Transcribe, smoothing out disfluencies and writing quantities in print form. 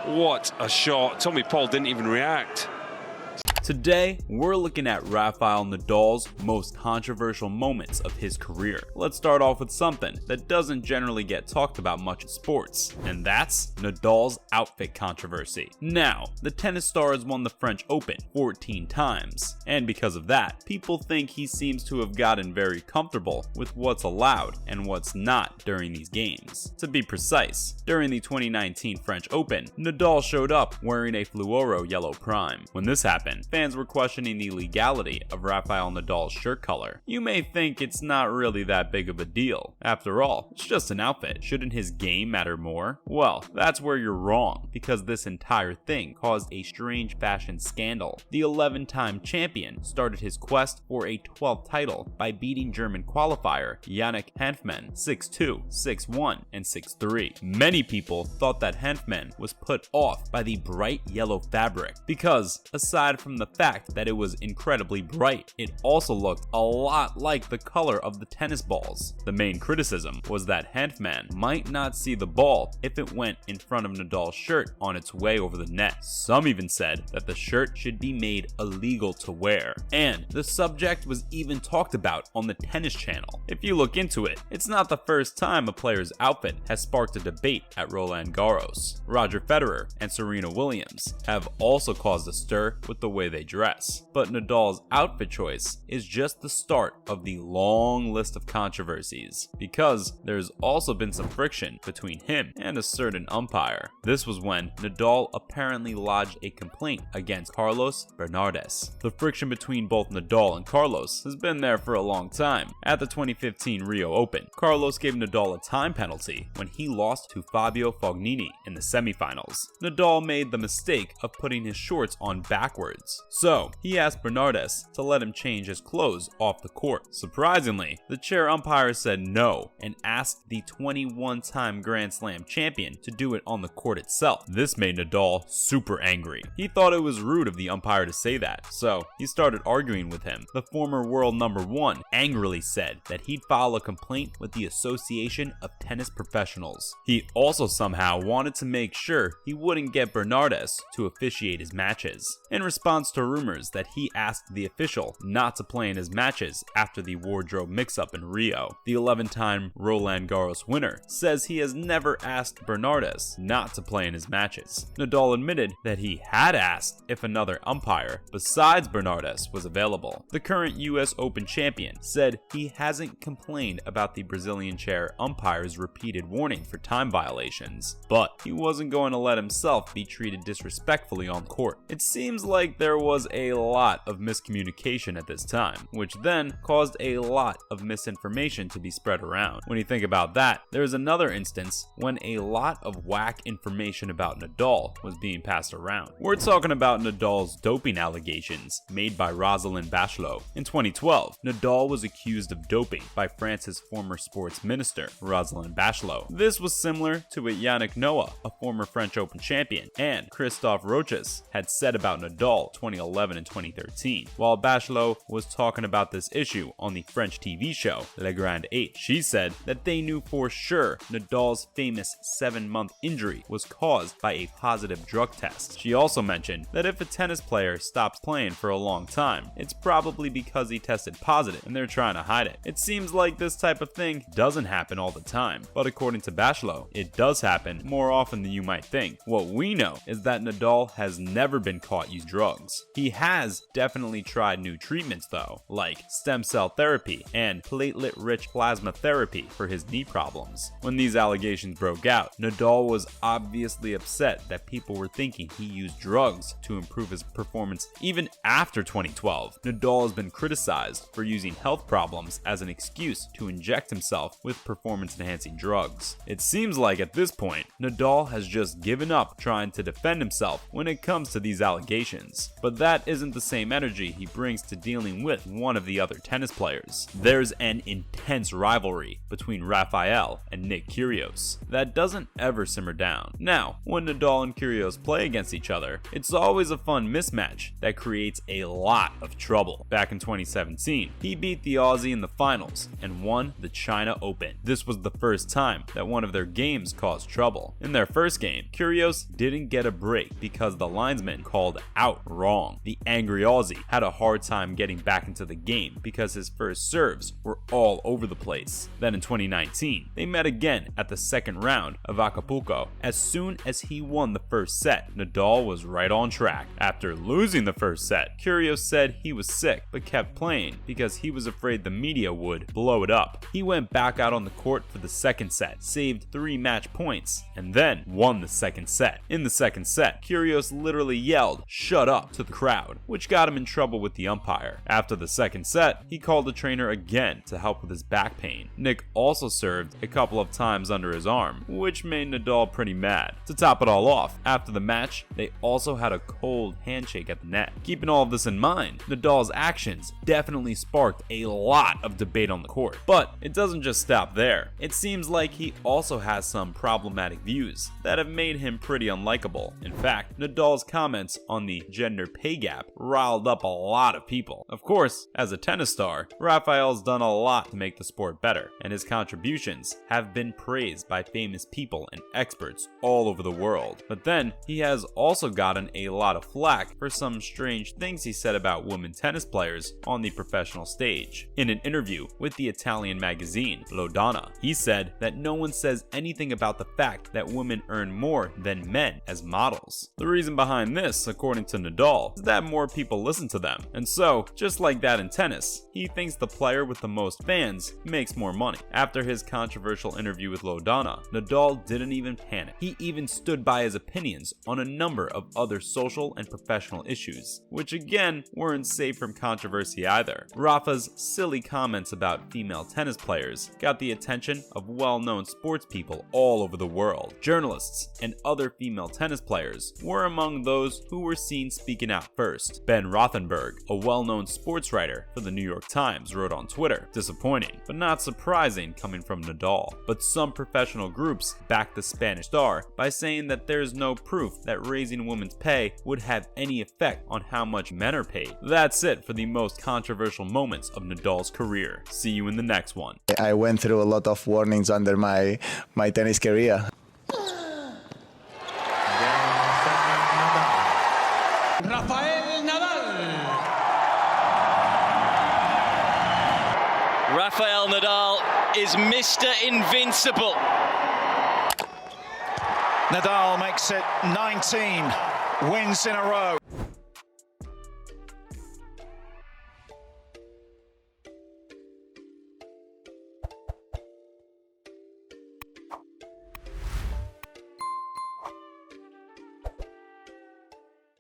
What a shot. Tommy Paul didn't even react. Today, we're looking at Rafael Nadal's most controversial moments of his career. Let's start off with something that doesn't generally get talked about much in sports, and that's Nadal's outfit controversy. Now, the tennis star has won the French Open 14 times, and because of that, people think he seems to have gotten very comfortable with what's allowed and what's not during these games. To be precise, during the 2019 French Open, Nadal showed up wearing a fluoro yellow prime. When this happened, fans were questioning the legality of Rafael Nadal's shirt color. You may think it's not really that big of a deal. After all, it's just an outfit. Shouldn't his game matter more? Well, that's where you're wrong, because this entire thing caused a strange fashion scandal. The 11-time champion started his quest for a 12th title by beating German qualifier Yannick Hanfmann 6-2, 6-1, and 6-3. Many people thought that Hanfmann was put off by the bright yellow fabric because, aside from the fact that it was incredibly bright, it also looked a lot like the color of the tennis balls. The main criticism was that Hanfmann might not see the ball if it went in front of Nadal's shirt on its way over the net. Some even said that the shirt should be made illegal to wear, and the subject was even talked about on the Tennis Channel. If you look into it, it's not the first time a player's outfit has sparked a debate at Roland Garros. Roger Federer and Serena Williams have also caused a stir with the way they dress, but Nadal's outfit choice is just the start of the long list of controversies, because there's also been some friction between him and a certain umpire. This was when Nadal apparently lodged a complaint against Carlos Bernardes. The friction between both Nadal and Carlos has been there for a long time. At the 2015 Rio Open, Carlos gave Nadal a time penalty when he lost to Fabio Fognini in the semifinals. Nadal made the mistake of putting his shorts on backwards, so he asked Bernardes to let him change his clothes off the court. Surprisingly, the chair umpire said no and asked the 21-time Grand Slam champion to do it on the court itself. This made Nadal super angry. He thought it was rude of the umpire to say that, so he started arguing with him. The former world number one angrily said that he'd file a complaint with the Association of Tennis Professionals. He also somehow wanted to make sure he wouldn't get Bernardes to officiate his matches. In response to rumors that he asked the official not to play in his matches after the wardrobe mix-up in Rio, the 11-time Roland Garros winner says he has never asked Bernardes not to play in his matches. Nadal admitted that he had asked if another umpire besides Bernardes was available. The current US Open champion said he hasn't complained about the Brazilian chair umpire's repeated warning for time violations, but he wasn't going to let himself be treated disrespectfully on court. It seems like there was a lot of miscommunication at this time, which then caused a lot of misinformation to be spread around. When you think about that, there's another instance when a lot of whack information about Nadal was being passed around. We're talking about Nadal's doping allegations made by Roselyne Bachelot. In 2012, Nadal was accused of doping by France's former sports minister, Roselyne Bachelot. This was similar to what Yannick Noah, a former French Open champion, and Christophe Roches had said about Nadal 2011 and 2013. While Bachelot was talking about this issue on the French TV show Le Grand H, she said that they knew for sure Nadal's famous 7-month injury was caused by a positive drug test. She also mentioned that if a tennis player stops playing for a long time, it's probably because he tested positive and they're trying to hide it. It seems like this type of thing doesn't happen all the time, but according to Bachelot, it does happen more often than you might think. What we know is that Nadal has never been caught using drugs. He has definitely tried new treatments though, like stem cell therapy and platelet-rich plasma therapy for his knee problems. When these allegations broke out, Nadal was obviously upset that people were thinking he used drugs to improve his performance even after 2012. Nadal has been criticized for using health problems as an excuse to inject himself with performance-enhancing drugs. It seems like at this point, Nadal has just given up trying to defend himself when it comes to these allegations. But but that isn't the same energy he brings to dealing with one of the other tennis players. There's an intense rivalry between Rafael and Nick Kyrgios that doesn't ever simmer down. Now, when Nadal and Kyrgios play against each other, it's always a fun mismatch that creates a lot of trouble. Back in 2017, he beat the Aussie in the finals and won the China Open. This was the first time that one of their games caused trouble. In their first game, Kyrgios didn't get a break because the linesman called out wrong. The angry Aussie had a hard time getting back into the game because his first serves were all over the place. Then in 2019, they met again at the second round of Acapulco. As soon as he won the first set, Nadal was right on track. After losing the first set, Kyrgios said he was sick but kept playing because he was afraid the media would blow it up. He went back out on the court for the second set, saved 3 match points, and then won the second set. In the second set, Kyrgios literally yelled "shut up" to the crowd, which got him in trouble with the umpire. After the second set, he called the trainer again to help with his back pain. Nick also served a couple of times under his arm, which made Nadal pretty mad. To top it all off, after the match, they also had a cold handshake at the net. Keeping all of this in mind, Nadal's actions definitely sparked a lot of debate on the court. But it doesn't just stop there. It seems like he also has some problematic views that have made him pretty unlikable. In fact, Nadal's comments on the gender pay gap riled up a lot of people. Of course, as a tennis star, Rafael's done a lot to make the sport better, and his contributions have been praised by famous people and experts all over the world. But then, he has also gotten a lot of flack for some strange things he said about women tennis players on the professional stage. In an interview with the Italian magazine Lodana, he said that no one says anything about the fact that women earn more than men as models. The reason behind this, according to Nadal, is that more people listen to them. And so, just like that in tennis, he thinks the player with the most fans makes more money. After his controversial interview with Lodana, Nadal didn't even panic. He even stood by his opinions on a number of other social and professional issues, which again weren't safe from controversy either. Rafa's silly comments about female tennis players got the attention of well-known sports people all over the world. Journalists and other female tennis players were among those who were seen speaking out first. Ben Rothenberg, a well-known sports writer for the New York Times, wrote on Twitter, "Disappointing, but not surprising coming from Nadal." But some professional groups backed the Spanish star by saying that there's no proof that raising women's pay would have any effect on how much men are paid. That's it for the most controversial moments of Nadal's career. See you in the next one. I went through a lot of warnings under my tennis career. Rafael Nadal. Rafael Nadal is Mr. Invincible. Nadal makes it 19 wins in a row.